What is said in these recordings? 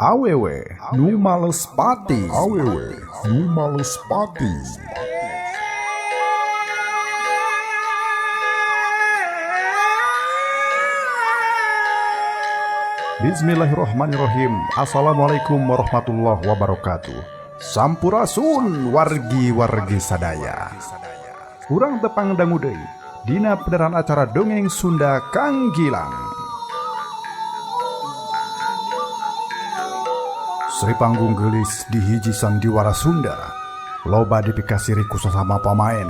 Awewe nu males pati. Awewe nu males pati. Bismillahirrahmanirrahim. Assalamualaikum warahmatullahi wabarakatuh. Sampurasun wargi-wargi sadaya. Urang tepang dangu deui dina pederan acara dongeng Sunda Kang Gilang. Sri panggung gelis di hiji sandiwara Sunda. Loba dipikasiri ku sasama pamain.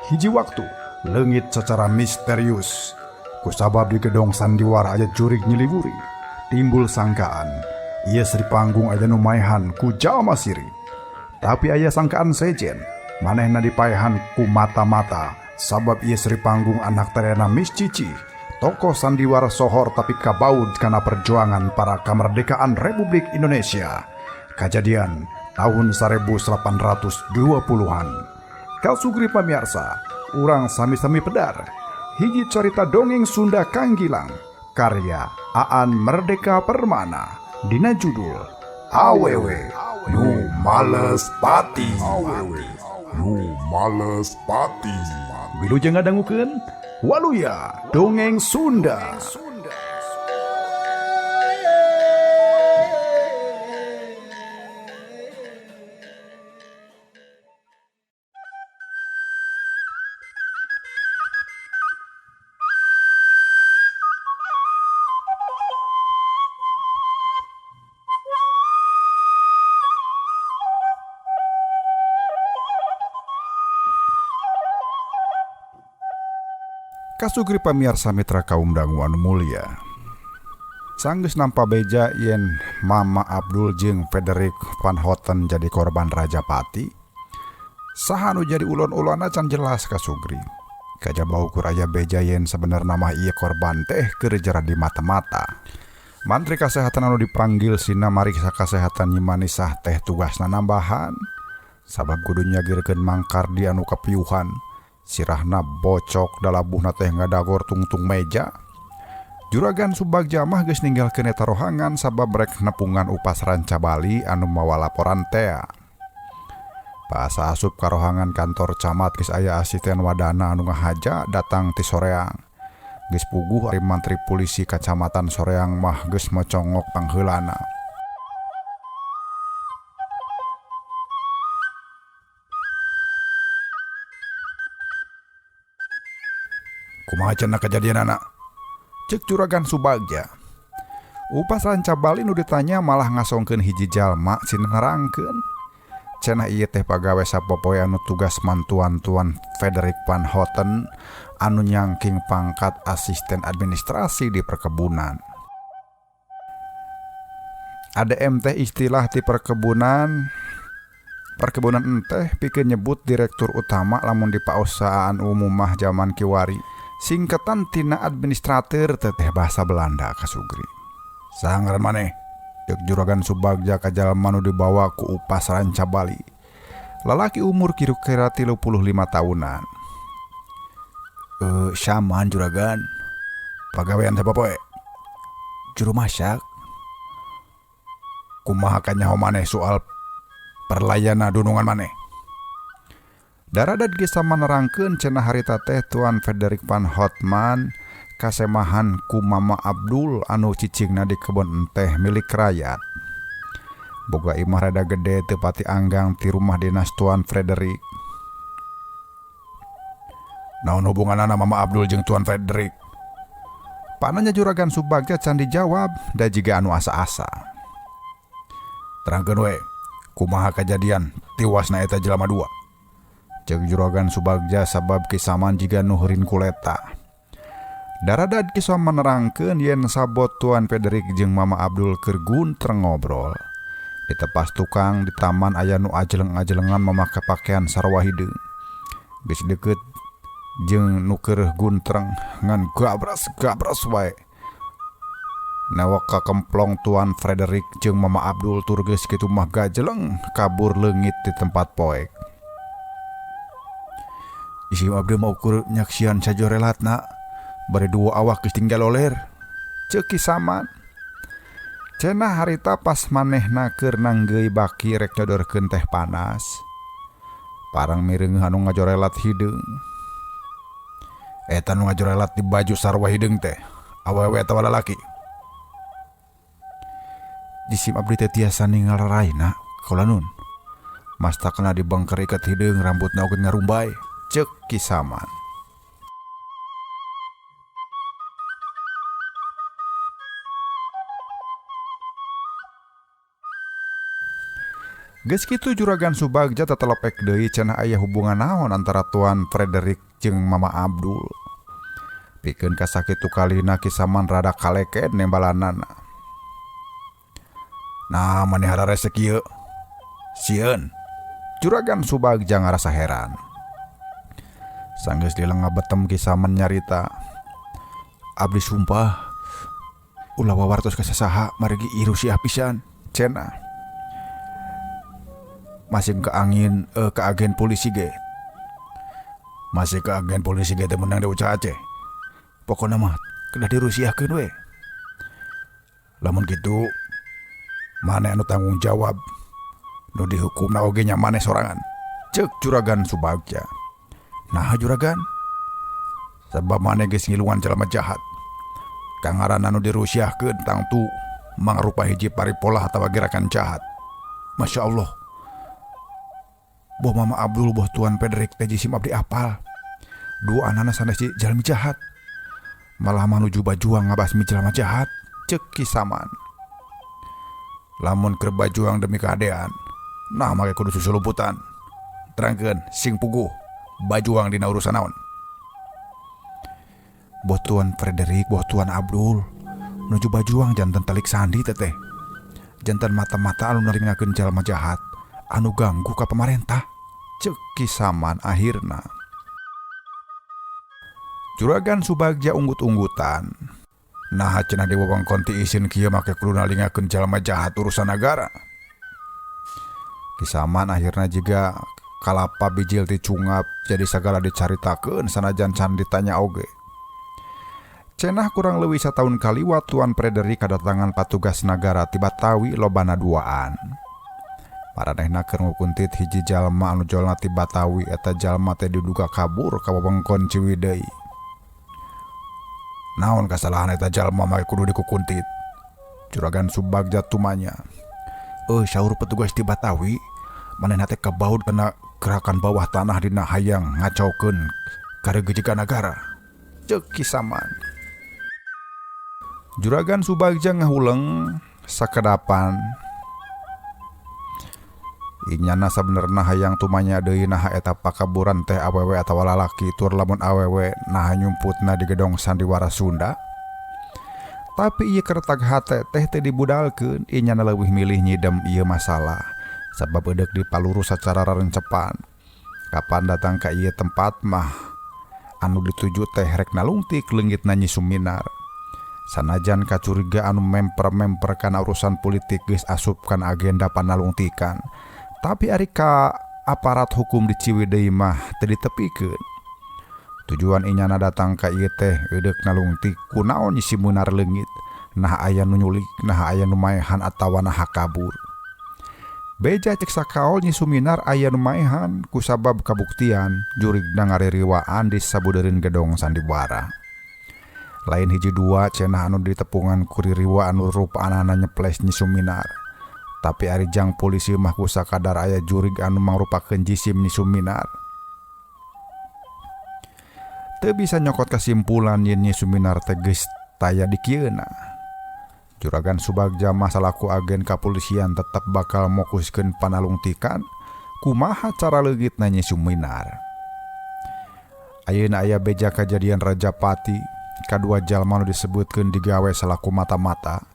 Hiji waktu leungit secara misterius. Kusabab di gedong sandiwara aya jurig nyiliwuri. Timbul sangkaan ieu Sri panggung aya nu maehan ku jalma siri. Tapi aya sangkaan sejen manehna dipaehan ku mata-mata sabab ieu Sri panggung anak terena Miss Cici. Tokoh sandiwara sohor tapi kabaud karena perjuangan para kemerdekaan Republik Indonesia. Kejadian tahun 1820-an. Kalsugri pamiarsa, urang sami-sami pedar. Hiji cerita dongeng Sunda Kang Gilang, karya Aan Merdeka Permana, dina judul Awewe nu males pati. Awewe nu males pati. Wilujeng ngadangukeun Waluya Dongeng Sunda. Kasugri pamiarsa mitra kaum dangu anu mulia. Sanggeus nampa beja yen Mama Abdul jeung Frederick Van Houten jadi korban Rajapati. Saha nu jadi ulon-ulona can jelas kasugri. Kajaba ukur aya beja yen sabenerna mah ieu korban teh keur jara di mata-mata. Mantri Kasehatan anu dipanggil sina mariksa kasehatan nyimani sah teh tugasna nambahan. Sabab kudu nyagirkeun mangkardi anu kapiuhan. Sirahna bocok dalabuhna teh ngadagor tungtung meja. Juragan Subagja mah geus ninggalkeun eta rohangan sabab rek nepungan upas ranca Bali anu mawa laporan tea. Pas asup ka rohangan kantor camat geus aya asisten wadana anu ngahaja datang ti soreang. Geus puguh ari mantri polisi kacamatan soreang mah geus mocongok pangheulana. Kumaha cenah kejadian anak? Cek Juragan Subagja. Upas ranca Bali nu ditanya malah ngasongkeun hiji jalma cina nerangkeun. Cenah ieu teh pagawe sapopoe anu tugas mantuan Tuan Frederick Van Houten anu nyangking pangkat asisten administrasi di perkebunan. ADM teh istilah ti perkebunan enteh pikeun nyebut direktur utama lamun di pausaan umum mah zaman kiwari. Singkatan tina administrateur teteh bahasa Belanda kasugri. Sangaran maneh? Cek Juragan Subagja ka jalma nu dibawa ku upas ranca Bali. Lalaki umur kira-kira 35 tahunan. Syaman Juragan. Pagawean sapopoe? Juru masak. Kumaha kanyaho maneh soal perlayana dunungan maneh? Daradad geus nerangkeun cenah harita teh Tuan Frederick Van Houten kasemahan ku Mama Abdul anu cicingna di kebon teh milik rakyat. Boga imah rada gede teu pati anggang ti rumah dinas Tuan Frederick. Naon hubunganna Mama Abdul jeung Tuan Frederick? Pananya Juragan Subagja can dijawab da jiga anu asa-asa. Terangkeun we, kumaha kejadian tiwasna eta jelema dua? Cek Juragan Subagja sabab kisaman jiga nuhurin kuleta. Daradad kisah menerangkeun yen sabot Tuan Frederick jeung Mama Abdul keur guntreng ngobrol. Di tepas tukang di taman aya nu ajeleng-ajelengan mamake pakaian sarua hideung. Geus deukeut jeung nu keur guntreng ngan gabras wae. Newek ka kemplong Tuan Frederick jeung Mama Abdul tur geus kitu mah gajeleng kabur leungit di tempat poek. Isi Abdul mau ukur nyaksian sajorelatna bari dua awak geus tinggal oler. Ceuk kisaman. Cenah harita pas manehna keur nanggeuy baki rek nyodorkeun teh panas. Parang mireung anu ngajorelat hideung. Eta nu ngajorelat di baju sarua hideung teh awewe atawa lalaki. Jisim abdi teh tiasa ningal raraina kaula nun. Masta kena dibengker ikat hideung rambutna oge ngarumbay, ceuk Kisaman. Geus kitu Juragan Subagja tetelepek deui cenah aya hubungan naon antara Tuan Frederick jeung Mama Abdul. Pikeun kasakitu kalina Kisaman rada kaleket nembalanana. Nah, maneh hararese kieu? Sieun. Juragan Subagja ngarasa heran. Sanggeus dilengah betem Kisaman nyarita. Abdi sumpah ulah wawartos ka sasaha margi irusiah pisan cenah. Masih ke angin ke agen polisi ge. Masih ke agen polisi ge teh menang di Ucah Aceh. Pokona mah kena dirusiahkeun we. Lamun kitu maneh anu tanggung jawab. Nu dihukumna oge nya maneh sorangan. Ceuk Juragan Subagja. Nah Juragan, sebab maneh geus ngilungan jalma jahat. Kangaran anu dirusiahkeun tangtu mangrupa hiji paripolah atawa gerakan jahat. Masya Allah. Boh Mama Abdul boh Tuan Frederick teh jisim abdi apal. Dua anana sanes jalmi jahat. Malah manuju bajuang ngabasmi jalma jahat, ceuk Kisaman. Lamun keur bajuang demi keadean, nah make kudu susulumputan. Terangkeun sing puguh, bajuang dina urusan naon? Boh Tuan Frederick, boh Tuan Abdul, nuju bajuang janten telik sandi teteh. Janten mata-mata anu naringakeun jalma jahat. Anu ganggu ka pemerintah, ceuk Kisaman akhirna. Juragan Subagja unggut-unggutan. Nah cenah di wewengkon ti isin kieu make kudu nalingakeun jalma jahat urusan negara. Kisaman akhirna juga kalapa bijil ti cungap jadi sagala dicaritakeun sanajan can ditanya oge. Cenah kurang leuwih sataun kaliwat Tuan Frederick kadatangan patugas nagara ti Batawi lobana duaan. Maranehna keur ngukuntit hiji jalma anu jolna ti Batawi eta jalma teh diduga kabur ka wewengkon Ciwidey. Naon kasalahan eta jalma make kudu dikukuntit? Juragan Subagja tumanya. Saur petugas ti Batawi, manehna teh kabaud kana gerakan bawah tanah dina hayang ngacaukeun karegejegan negara. Ceuk Kisaman. Juragan Subagja ngahuleng sakedapan. Inyana sabenerna hayang tumanya deui naha eta pakaburan teh awewe atawa lalaki tur lamun awewe naha nyumputna di gedong sandiwara Sunda. Tapi ieu keur tagha teh teh dibudalkeun, inyana leuwih milih nyidem ieu masalah sabab eudek dipaluru sacara rarencepan. Kapan datang ka ieu tempat mah anu dituju teh rek nalungtik leungitna Nyi Suminar. Sanajan kacuriga anu memper-memper kana urusan politik geus asupkan agenda panalungtikan. Tapi ari ka aparat hukum di Ciwidey mah teu ditepikeun. Tujuan inyana datang ka ieu teh eudek nalungtik kunaon Nyi Suminar leungit, nah aya nu nyulik, nah aya nu maehan atawa nah kabur. Beja cek sakaol Nyi Suminar aya nu maehan kusabab kabuktian jurigna ngaririwaan di sabudeureun gedong sandiwara. Lain hiji dua cenah anu ditepungan kuririwa anu rupaanana nyeples Nyi Suminar. Tapi ari jang polisi mah ku sakadar aya jurig anu mangrupakeun jisim Nyi Suminar. Teu bisa nyokot kesimpulan yen Nyi Suminar teh geus taya di kieuna. Juragan Subagja mah salaku agen kapolisian tetep bakal mokuskeun panalungtikan kumaha cara leungitna Nyi Suminar. Ayeuna aya beja kajadian Rajapati, kadua jalma nu disebutkeun digawe salaku mata-mata.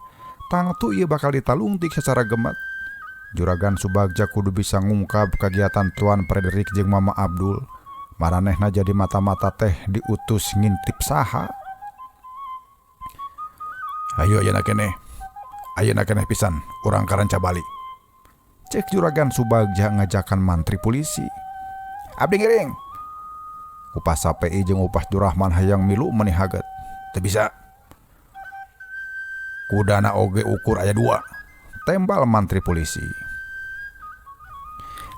Tangtu ieu bakal ditalungtik secara gemet. Juragan Subagja kudu bisa ngungkap kegiatan Tuan Frederick jeung Mama Abdul. Maranehna jadi mata-mata teh diutus ngintip saha. Ayo ayeuna keneh pisan urang karanca bali. Cek Juragan Subagja ngajakan mantri polisi. Abdi ngiring. Upas SPI jeung Upas Durahman hayang milu meuni haget. Teu bisa. Kudana oge ukur aya 2, tembal mantri polisi.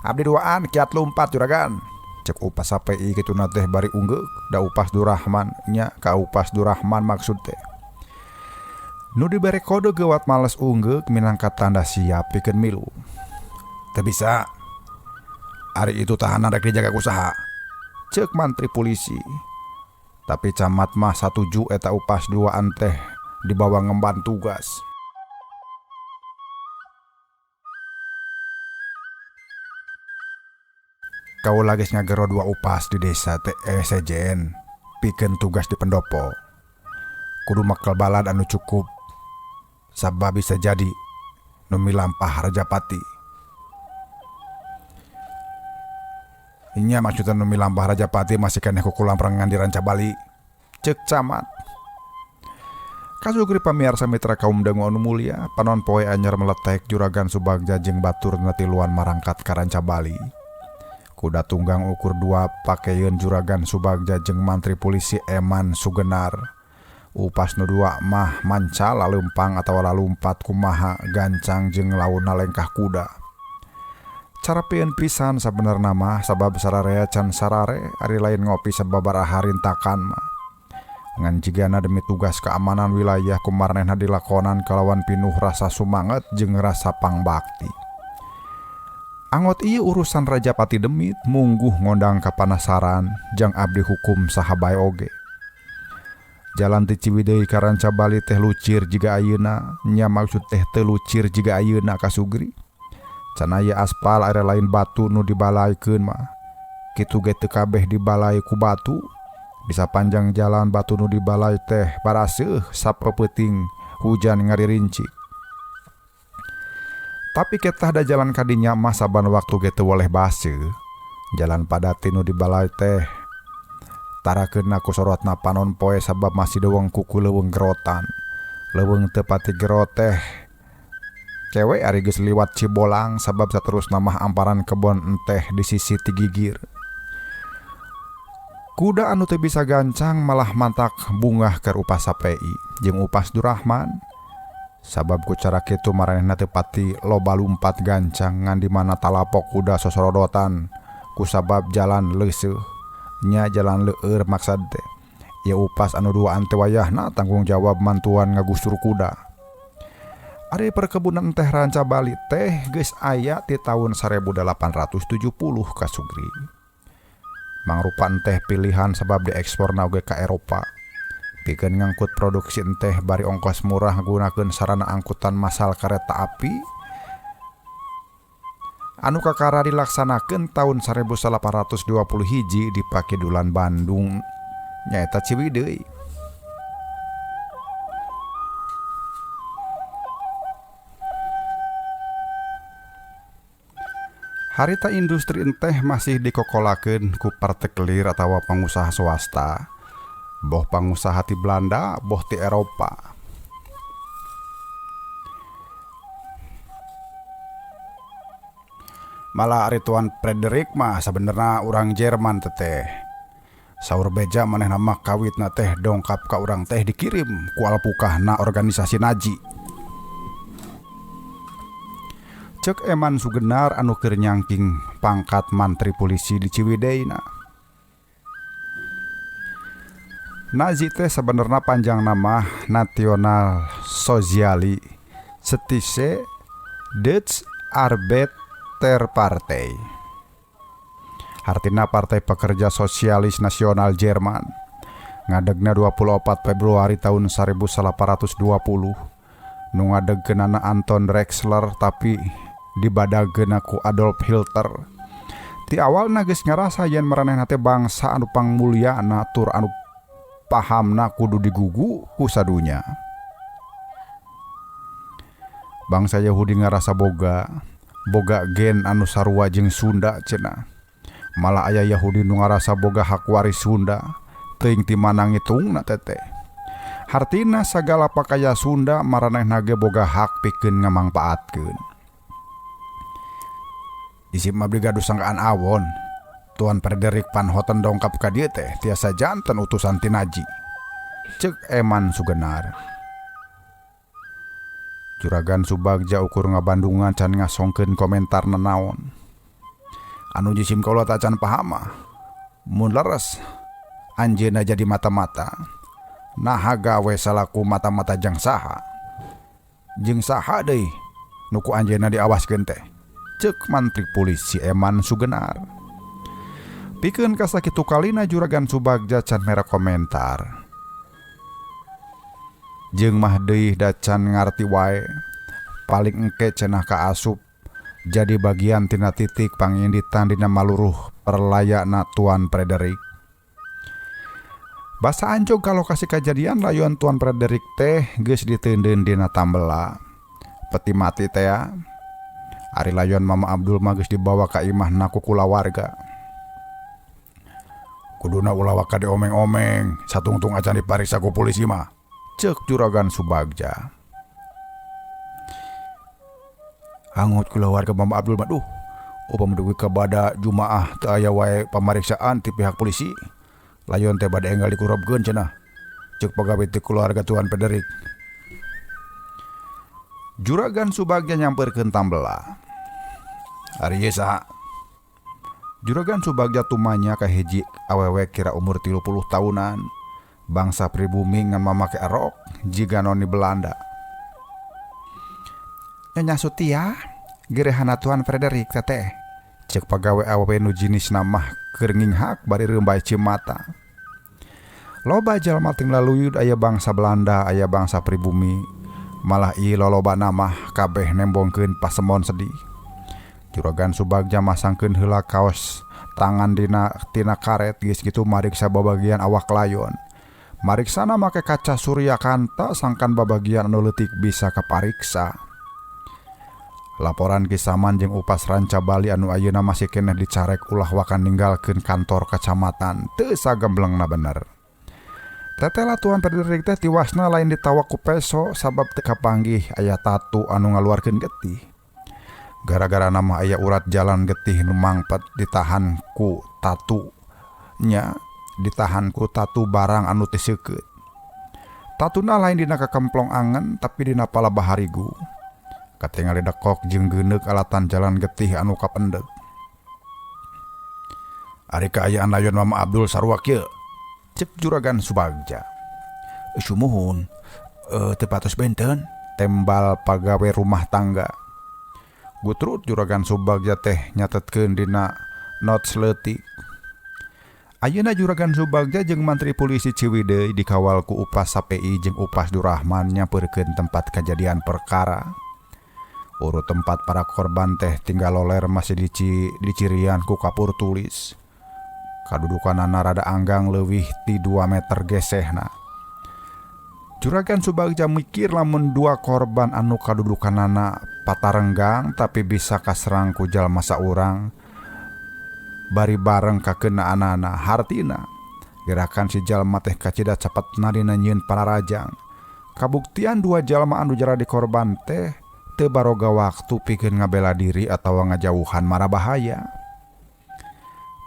Abdi 2an kiat lumpat juragan, cek upas SPI kituna teh bari unggek da upas Durahman nya ka upas Durahman maksud teh. Nu dibere kode gewat males unggek minangka tanda siap pikeun milu. Teu bisa. Ari itu tahanan rek dijaga usaha, cek mantri polisi. Tapi camat mah satuju eta upas 2an teh dibawa ngemban tugas. Kau lagi ngagero 2 upas di desa teh sejen pikeun tugas di pendopo. Kudu makel balad anu cukup, sabab bisa jadi nu milampah Rajapati. Inya maksudna nu milampah Rajapati masih keneh kukulang perangan di Rancabali, cek camat. Kasugri pamiarsa mitra kaum dangu anu mulia, panon poe anyar meletek juragan Subagja jeung batur tiluan marangkat ka Rancabali. Kuda tunggang ukur 2 pakeun juragan Subagja jeung mantri polisi Eman Sugenar. Upas nu 2 mah manca laleumpang atawa lalumpat kumaha gancang jeung launa lengkah kuda. Carapieun pisan sabenerna mah sabab sararea can sarare ari lain ngopi sababaraha rintakan mah. Ngan jigana demi tugas keamanan wilayah kumarnehna dilakonan kalawan pinuh rasa sumanget jeung rasa pangbakti. Angot ieu urusan Rajapati Demit mungguh ngondang kapanasaran jang abdi hukum saha bae oge. Jalan ti Ciwidey ka Rancabali teh lucir jiga ayeuna, nya maksud teh teu lucir jiga ayeuna Kasugri. Canaya aspal area lain batu nu dibalaikeun mah. Kitu ge teu kabeh dibalai ku batu. Di sapanjang jalan batu nu dibalai teh baraseuh sapeuting hujan ngaririncik. Tapi ketah da jalan kadinya mah saban waktu ge teu woleh baseuh. Jalan padati nu dibalai teh tarakeunna ku sorotna panon poe sabab masih deuweung kuku leuweung gerotan. Leuweung teu pati gerot teh kewe ari geus liwat Cibolang sabab saterusna mah amparan kebon enteh di sisi Tigigir. Kuda anu teu bisa gancang malah mantak bungah keur upas SPI jeung upas Durahman. Sabab ku cara kitu maranehna teu pati loba lumpat gancang ngan di mana talapok kuda sosorodotan ku sabab jalan leuseuh. Nya jalan leueur maksad teh. Ya upas anu 2an teh wayahna tanggung jawab mantuan ngagusur kuda. Ari perkebunan teh Rancabali teh geus aya ti tahun 1870 Kasugri. Mangrupa teh pilihan sabab dieksporna oge ka Eropa. Pikeun ngangkut produksi teh bari ongkos murah gunakeun sarana angkutan massal kareta api. Anu kakara dilaksanakeun tahun 1821 di Pakidulan Bandung nyaeta Ciwidey. Harita industri enteh masih dikokolakeun ku partikelir atawa pengusaha swasta, boh pengusaha ti Belanda, boh ti Eropa. Malah ari Tuan Frederick mah sabenerna urang Jerman teteh. Saur beja manehna mah kawitna teh dongkap ka urang teh dikirim ku alpukahna organisasi Nazi. Cek Eman Sugenar anu keur nyangking pangkat mantri polisi di Ciwideyna. Nazi teh sebenarnya panjang nama National Sozialistische Deutsche Arbeiterpartei. Artina Partai Pekerja Sosialis Nasional Jerman. Ngadegna 24 Februari tahun 1820. Nu ngadegkeunana Anton Drexler tapi dibadageun ku Adolf Hitler. Ti awalna geus ngarasa yen maranehna teh bangsa anu pangmulyana tur anu pahamna kudu digugu ku sadunya. Bangsa Yahudi ngarasa boga gen anu sarua jeung Sunda cenah. Malah aya Yahudi nu ngarasa boga hak waris Sunda teuing ti mana ngitungna teteh. Hartina sagala pakaya Sunda maranehna ge boga hak pikeun ngamangpaatkeun. Isip abdi gaduh sangkaan awon. Tuan Frederick Van Houten dongkap ka dieu teh tiasa janten utusan ti Nazi. Cek Eman Sugenar. Juragan Subagja ukur ngabandungan can ngasongkeun komentar nanaon. Anu jisim kolot acan pahama. Mun leres anjeunna jadi mata-mata. Naha gawe salaku mata-mata jang saha. Jeung saha deui nu ku anjeunna diawaskeun teh. Ceuk Mantri Polisi Eman Sugenar. Pikeun kasakitu kalina Juragan Subagja can mere komentar. Jeung mah deui da can ngarti wae. Paling engke cenah kaasup jadi bagian tina titik panginditan dina maluruh perlayakna Tuan Frederick. Basa anjog ka lokasi kejadian layuan Tuan Frederick teh geus diteundeun dina tambela. Peti mati teh ari layuan Mama Abdul mah geus dibawa ka imahna ku kulawarga. Kuduna ulah waka diomeng-omeng, satungtung acan dipariksa ku polisi mah. Ceuk Juragan Subagja. Hangut kulawarga Mama Abdul mah duh. Upama dugi ka bada Jumaah teu aya wae pamariksaan ti pihak polisi. Layon teh bade enggal dikurobkeun cenah. Ceuk pagawe ti keluarga Tuan Frederick. Juragan Subagja nyamperkeun tambela. Ari ieu saha? Juragan Subagja tumanya ka hiji awewe kira umur 30 tahunan. Bangsa pribumi ngan mamake rok jiga noni Belanda. Nyonya Sutia, gerehana Tuan Frederick teteh. Cek pagawe awewe nu jinisna mah keur nginghak bari reumbay cimata. Loba jalma ting laluyud aya bangsa Belanda, aya bangsa pribumi. Malah ieu lolobana mah kabeh nembongkeun pasemon sedih. Juragan Subagja masangkeun heula kaos tangan tina karet geus kitu mariksa babagian awak layon. Mariksana make kaca surya kanta sangkan babagian anu leutik bisa kapariksa. Laporan kisaman jeung upas ranca Bali anu ayeuna masih keneh dicarek ulah wakan ninggalkeun kantor kecamatan teu sagemblengna bener. Tetela Tuan Frederick teh tiwasna lain ditawa ku peso sabab teu kapanggih aya tatu anu ngaluarkeun getih. Gara-gara nama aya urat jalan getih nu mangpet ditahan ku tatu nya. Ditahan ku tatu barang anu teu seukeut. Tatuna lain dina kakemplong angen tapi dina pala baharigu. Katingali dekok jeung geuneuk alatan jalan getih anu kapendek. Ari kaayaan layon Mama Abdul sarua kieu. Cek Juragan Subagja. Sumuhun, teu patos benten tembal pagawe rumah tangga. Gutrut Juragan Subagja teh nyatetkeun dina notes leutik. Ayeuna Juragan Subagja jeung Mantri Polisi Ciwidey dikawal ku Upas SPI jeung Upas Durahman nyampeurkeun tempat kejadian perkara. Urut tempat para korban teh tinggal loler masih dicirian ku kapur tulis. Kadudukanana rada anggang leuwih ti 2 meter gesehna. Juragan Subagja mikir lamun 2 korban anu kadudukanana patarenggang tapi bisa kaserang ku jalma saurang. Bari bareng kakeunaan-na hartina gerakan si jalma teh kacida cepetna dina nyieun panarajang. Kabuktian 2 jalma anu jadi korban teh teu baroga waktu pikeun ngabela diri atawa ngajauhan mara bahaya.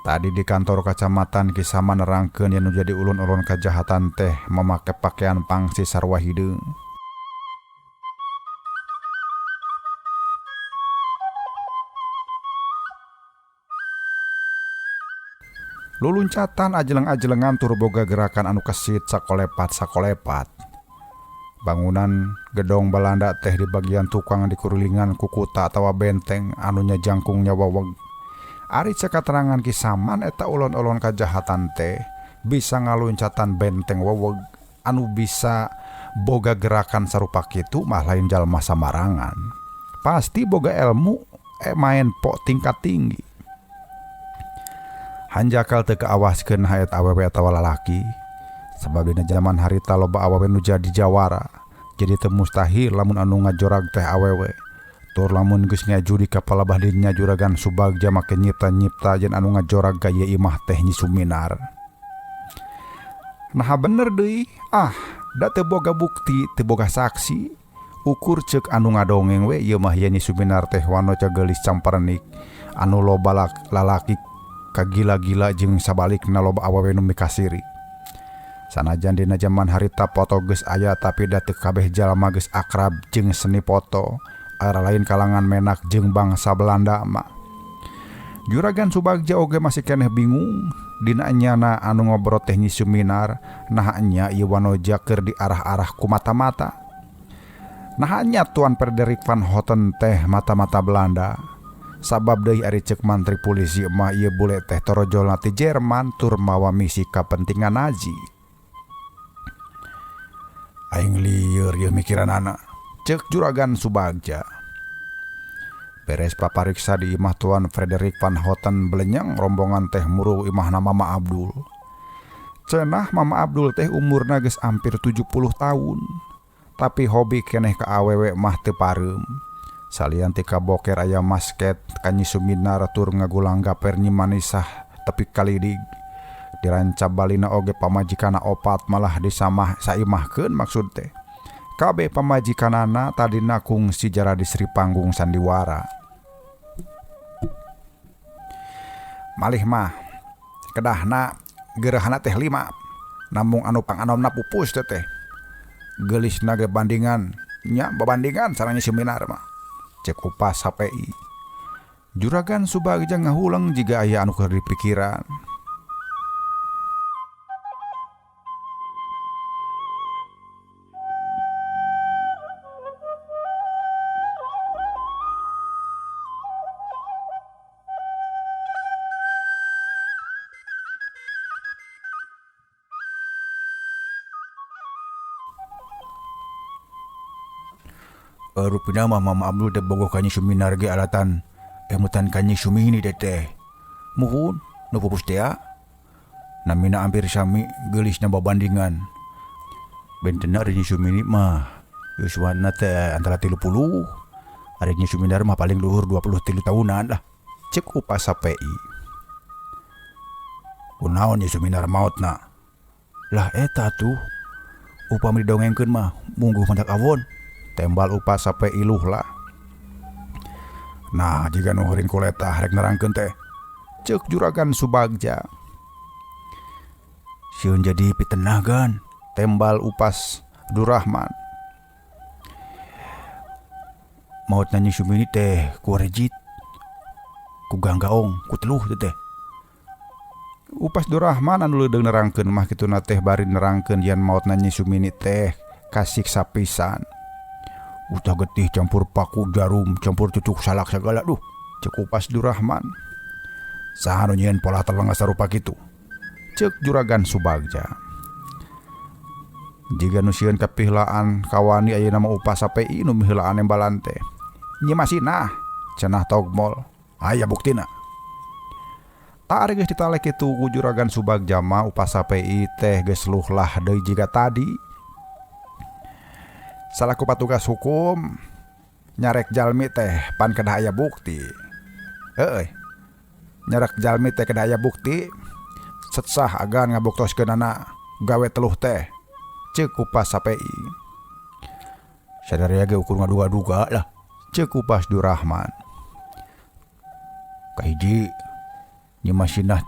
Tadi di kantor kecamatan kisah nerangkeun yen nu jadi ulun-ulun kajahatan teh mamake pakaian pangsi sarua hideung. Luluncatan ajeleng-ajelengan tur boga gerakan anu kesit sakolepat. Bangunan gedong Belanda teh di bagian tukang dikurulingan kukuta atawa benteng anu nya jangkungnya waweg. Ari cek katerangan kisaman eta ulon-ulon kajahatan teh bisa ngaluncatan benteng waweg anu bisa boga gerakan sarupa kitu mah lain jalma samarangan. Pasti boga ilmu main pok tingkat tinggi. Hanjakal teu kaawaskeun hayat awewe atawa lalaki. Sabab dina zaman harita loba awewe nu jadi jawara. Jadi teu mustahil lamun anu ngajorag teh awewe. Tur lamun geus ngaju di kepala bahdinnya Juragan Subagja make nyipta-nyipta yen anu ngajorag ka ieu imah teh Nyi Suminar. Nah bener deui. Da teu boga bukti, teu boga saksi. Ukur ceuk anu ngadongeng we ieu mah Nyi Suminar teh wanoca geulis campernik anu loba lalaki kagila-gila jeung sabalikna loba awewe nu mikasiri. Sanajan dina zaman harita foto geus aya tapi da teu kabeh jalma geus akrab jeung seni foto, ara lain kalangan menak jeung bangsa Belanda mah. Juragan Subagja oge masih keneh bingung dina nyana anu ngobrol teh Nyi Suminar nahanya ieu wanoja keur diarah-arah ku mata-mata. Nahanya Tuan Frederik van Houten teh mata-mata Belanda. Sabab deui ari ceuk mantri polisi mah ieu bule teh torojolna ti Jerman tur mawa misi kapentingan Nazi. Aing lieur ieu mikiranana, ceuk Juragan Subagja. Beres papariksa di imah Tuan Frederik van Houten belenyang rombongan teh muruh imahna Mama Abdul. Cenah Mama Abdul teh umurna geus hampir 70 tahun. Tapi hobi keneh ka awewe mah teu pareum. Salian ti kaboker aya masket ka Nyi Suminar tur ngagulang gaper Nyi Manisah tepi kalidig. Diranca balina oge pamajikanna opat malah disamah saimahkeun maksud teh. Kabeh pamajikanana tadina kungsi jara di Sri Panggung Sandiwara. Malih mah kedahna geureuhna teh 5, namung anu panganomna pupus teh. Geulisna ge bandingan, nya babandingan sareng Suminar mah. Cek upas HPI. Juragan Subagja ngahulang jiga aya anu keur dipikiran. Rupina mah Mama Abdul teh bogoh ka Nyi Suminar ge alatan emutan ka Nyi Sumini teh. Muhun nu pupus teh. Namina hampir sami geulisna babandingan. Bentenna ari Nyi Sumini mah yuswana teh antara 30. Ari Nyi Suminar mah paling luhur 23 tahunan lah. Cek upas HPI. Kunaon Nyi Suminar maotna? Lah eta tuh. Upami didongengkeun mah mungguh mandak awon. Tembal upas sampai iluh lah. Nah jika nuhurin kuleta rek nerangkeun teh, ceuk Juragan Subagja. Sieun jadi pitenagan. Tembal upas Durrahman. Maut Nyi Sumini teh ku rejit, ku ganggaong, ku teluh teh. Upas Durrahman anu leudeung nerangkeun mah kituna teh bari nerangkeun yen maut Nyi Sumini teh kasiksa pisan. Utah getih campur paku jarum campur cucuk salak segala duh cek upas Durrahman. Saha nu nyieun pola terlengas sarupa kitu? Ceuk Juragan Subagja. Jiga nu sieun kapihlaan kawani aya nama upas HPI nu miheulaan embalan teh. Nyi Masinah cenah togmol. Aya buktina. Tak ari geus ditalek kitu ku Juragan Subagja mah upas HPI teh geus luh lah deui jiga tadi. Salaku patugas hukum nyarek jalmi teh pan kedah aya bukti. Nyarek jalmi teh kedah aya bukti. Setsah agan ngabuktoskeunana gawe teluh teh. Ceuk upas HPI. Sadari ge ukur ngaduga-duga lah. Ceuk upas Durrahman. Kahiji Nyi Masinah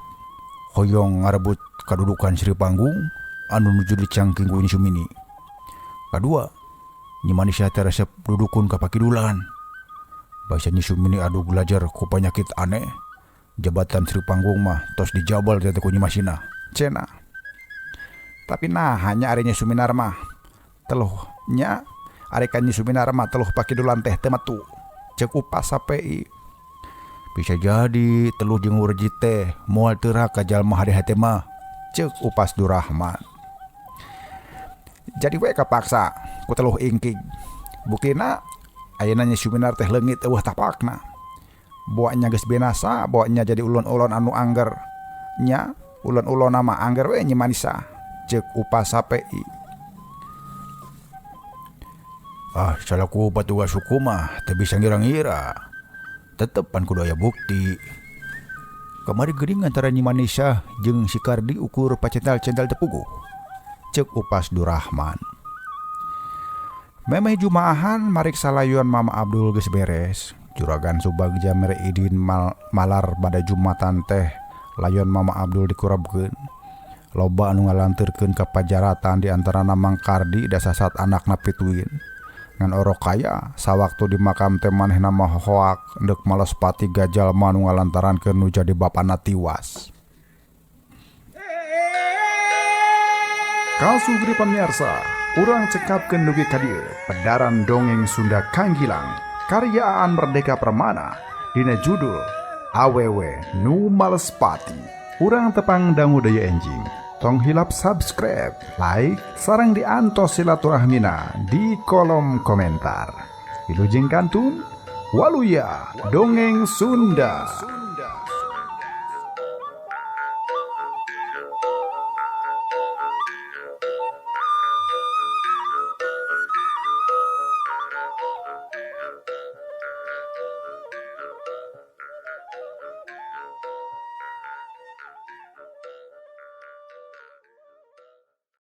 hoyong ngarebut kadudukan Sri Panggung anu nuju dicangking ku Nyi Sumini. Kadua Nyi Manisah teh resep dudukun ka Pakidulan. Basa Nyi Sumini adu belajar ku penyakit aneh. Jabatan Sri Panggung mah tos dijabal teh ku Nyi Masinah. Cenah. Tapi nah hanya ari Nyi Suminar mah teluh nya ari ka Nyi Suminar mah teluh Pakidulan teh teu metu. Ceuk upas HPI. Bisa jadi teluh jeung urjit teh moal teu ra ka jalma hade-hade mah. Ceuk upas Durrahman. Jadi we kapaksa ku teluh ingking. Buktina ayeuna Nyi Suminar teh leungit eueuh tapakna. Boanya geus binasa, boanya jadi ulun-ulun anu angger. Nya ulun-ulun mah angger we Nyi Manisah. Ceuk upas HPI. Salaku patugas hukum mah teu bisa ngira-ngira. Tetepan kudu aya bukti. Kamari geuning antara Nyi Manisah jeung si Kardi ukur pacental-cental tepuguh. Ceuk upas Durrahman. Memeh jumaahan marik salayuan Mama Abdul geus beres. Juragan Subagja mere idin malar pada Jumatan teh layon Mama Abdul dikurabkeun. Loba anu ngalanturkeun kapajaratan di antara Mang Kardi da sasat anakna pituin. Ngan oro kaya sawaktu di makam teh manehna mah hoak endek Malespati gajal anu ngalantarankeun nu jadi bapana tiwas. Kasugri pamirsa, urang cekapkeun dugi ka dieu pedaran dongeng Sunda Kanggilang karyaan Merdeka Permana dina judul Awewe Nu Malespati. Urang tepang dangu daya enjing. Tong hilap subscribe, like, sareng diantos silaturahmina di kolom komentar. Wilujeng kantun, waluya dongeng Sunda.